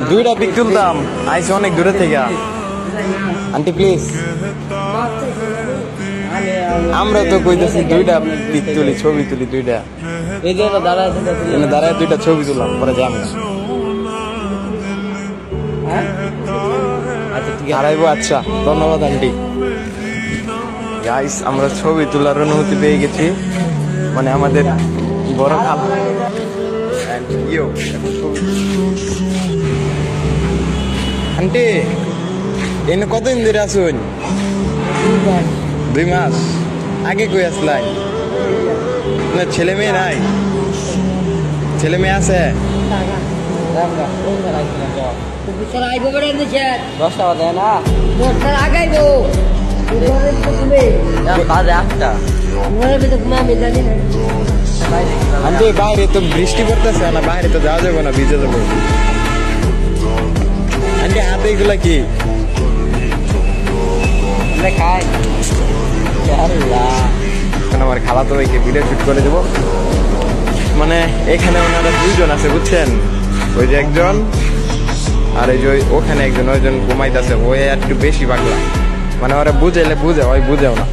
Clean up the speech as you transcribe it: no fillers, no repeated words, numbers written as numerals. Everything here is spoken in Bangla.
দুইটা পিক তুলতাম, আইসি অনেক দূরে থেকে। আন্টি প্লিজ, আমরা তো কইতেছি দুইটা পিক তুলি, ছবি তুলি দুইটা। এই যে দাঁড়ায় দাঁড়ায় দুইটা ছবি তুললাম, পরে যাবো। হারাইবো, আচ্ছা ধন্যবাদ আন্টি। গাইস, আমরা ছবি তোলার অনুমতি পেয়ে গেছি, মানে আমাদের বড় খাল। আন্টি এনে কতদিন ধরে আসুন? 2 মাস আগে কই আসলাই? না ছেলে মেয়ে নাই? ছেলে মেয়ে আছে? 10টা বাজে না, 10টার আগে আইবো। বাজে 8টা। আন্টি বাইরে তো বৃষ্টি পড়তেছে না, বাইরে তো যাওয়া যাবে না, ভিজে যাবো। আন্টি হাতে এগুলা কি? খাই এখন আমার খালাতো ভাইকে ভিডিও শুট করে দেবো। মানে এখানে ওনারা 2জন আছে বুঝছেন, ওই যে একজন আর এই যে ওখানে একজন, ওইজন ঘুমাইতেছে। ওই একটু বেশি পাগলা, মানে ওরা বুঝাইলে বুঝে, ওই বুঝেও না।